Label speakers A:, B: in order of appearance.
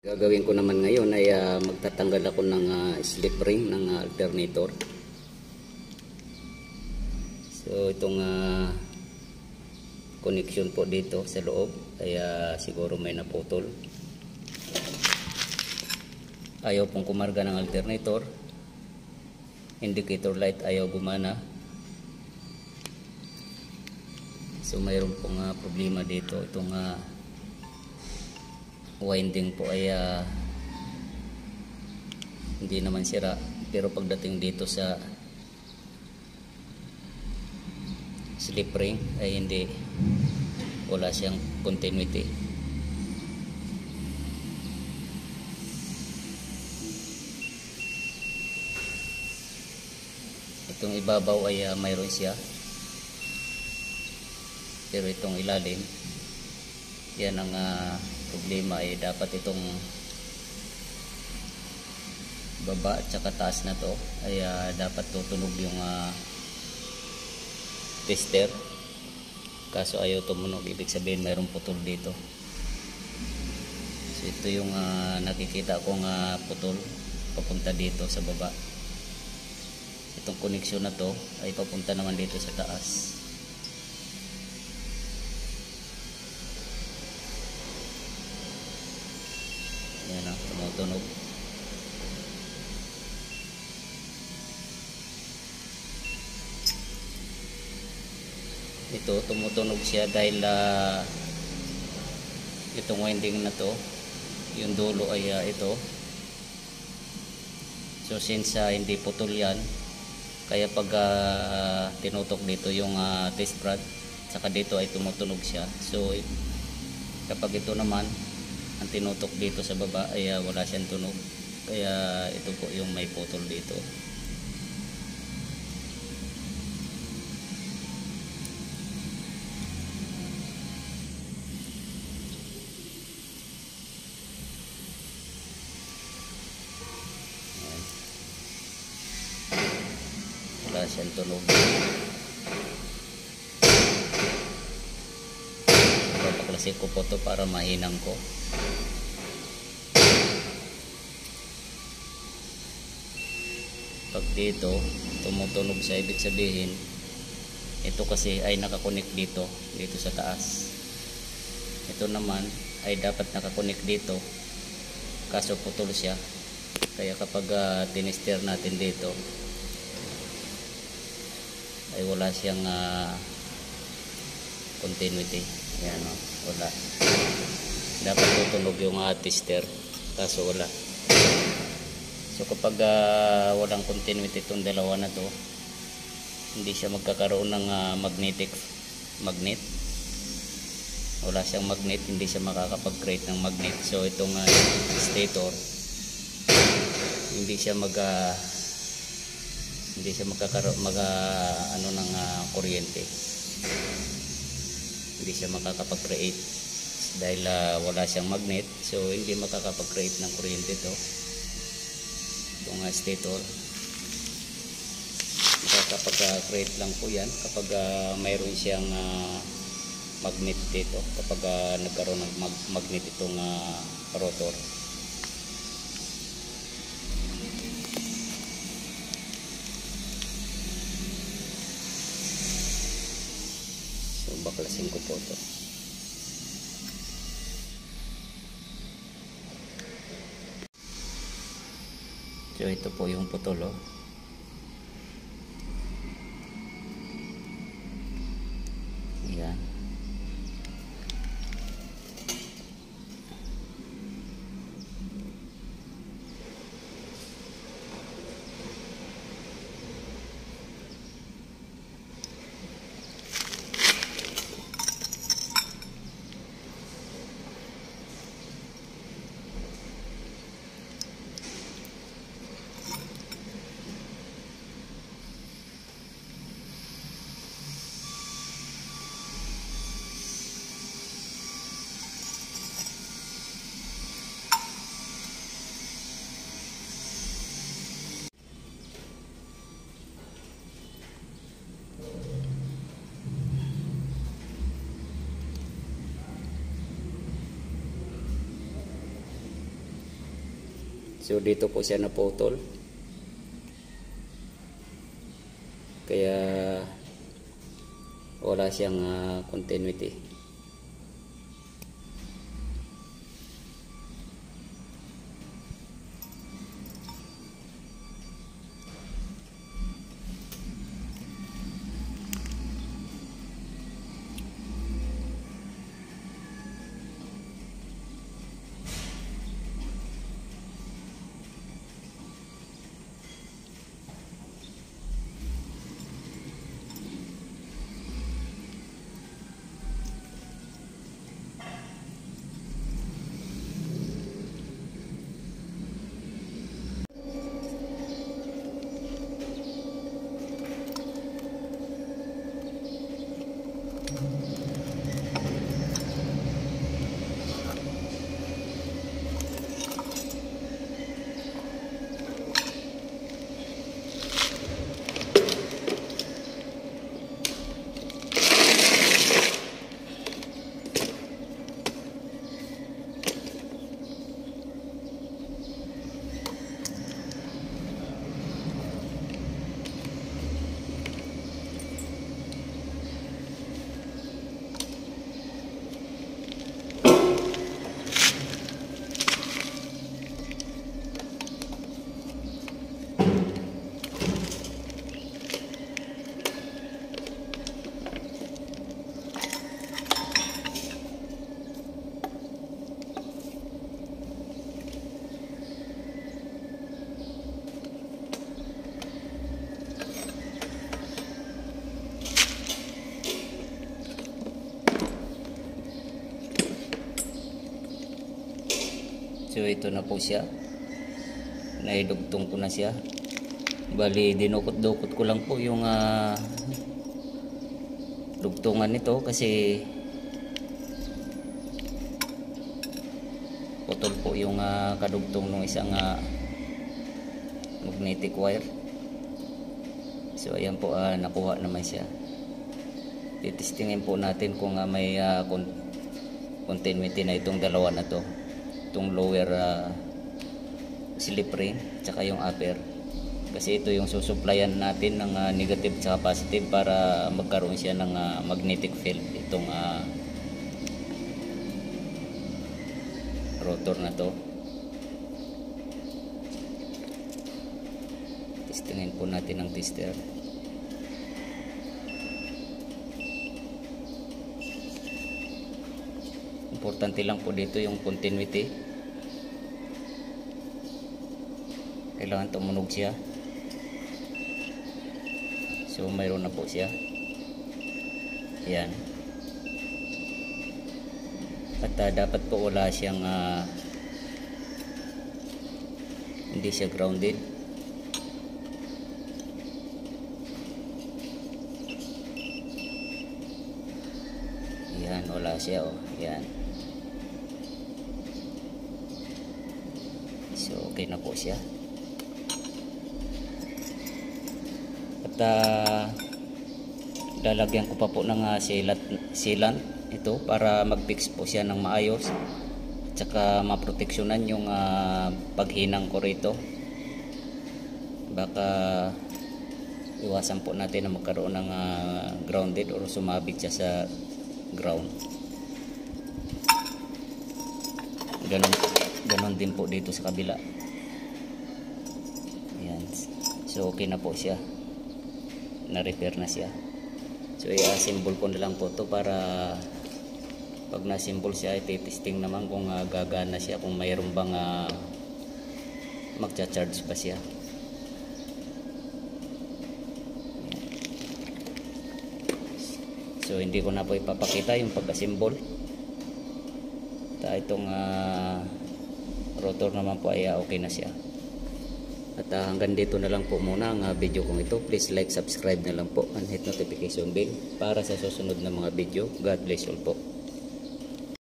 A: Gagawin ko naman ngayon ay magtatanggal ako ng slip ring ng alternator. So itong connection po dito sa loob ay siguro may naputol. Ayaw pong kumarga ng alternator. Indicator light ayaw gumana. So mayroon pong problema dito. Itong winding po ay hindi naman sira, pero pagdating dito sa slip ring ay hindi, wala siyang continuity. Itong ibabaw ay mayroon siya, pero itong ilalim, yan ang problema. Ay dapat itong baba at saka taas na to ay dapat tutunog yung tester, kaso ayaw tumunog. Ibig sabihin mayroong putol dito. So ito yung nakikita kong putol papunta dito sa baba. Itong koneksyon na to ay papunta naman dito sa taas. Yan ang tumutunog. Ito tumutunog siya dahil itong winding na to, yung dulo ay ito. So since hindi putol yan, kaya pag tinutok dito yung test rod, saka dito ay tumutunog siya. So kapag ito naman ang tinutok dito sa baba ay wala siyang tunog, kaya ito po yung may putol dito. Wala siyang tunog. Papaklasin ko po ito para mahinang ko. Pag dito tumutunog siya, ibig sabihin ito kasi ay nakakonek dito sa taas. Ito naman ay dapat nakakonek dito, kaso putol siya. Kaya kapag tinester natin dito ay wala siyang continuity. Yan, wala. Dapat tutunog yung tester, kaso wala. So kapag walang continuity itong dalawa na to, hindi siya magkakaroon ng magnet. Wala siyang magnet, hindi siya makakapag-create ng magnet. So itong stator, hindi siya magkakaroon ng kuryente. Hindi siya makakapag-create dahil wala siyang magnet. So hindi makakapag-create ng kuryente to. Itong stator, makakapag-create lang po yan kapag mayroon siyang magnet dito, kapag nagkaroon ng magnet itong rotor. So baklasin ko po ito. So ito po yung putol, oh. Yan. So dito po siya naputol. Kaya wala siyang continuity. So ito na po siya. Naidugtong ko na siya. Bali dinukot-dukot ko lang po yung dugtungan nito kasi putol po yung kadugtong ng isang magnetic wire. So ayan po, nakuha naman siya. Titestingin po natin kung may continuity na itong dalawa na to. Itong lower slip ring tsaka yung upper, kasi ito yung susuplayan natin ng negative tsaka positive para magkaroon siya ng magnetic field itong rotor na to. Testingin po natin ang tester. Importante lang po dito yung continuity. Kailangan tumunog siya. So mayroon na po siya. Yan. At dapat po wala siyang hindi siya grounded. Yan, wala siya, oh. Yan. So okay na po siya. At lalagyan ko pa po ng sealant ito para mag-fix po siya ng maayos at saka maproteksyonan yung paghinang ko rito. Baka iwasan po natin na magkaroon ng grounded or sumabit siya sa ground. Ganon din po dito sa kabila. Ayan. So okay na po siya. Na-repair na siya. So i-assemble ko na lang po to para pag na-assemble siya, i-testing naman kung gagana siya, kung mayroon bang magcha-charge pa siya. So hindi ko na po ipapakita yung pag-assemble. Itong rotor naman po ay okay na siya. At hanggang dito na lang po muna ang video kong ito. Please like, subscribe na lang po and hit notification bell para sa susunod na mga video. God bless all po.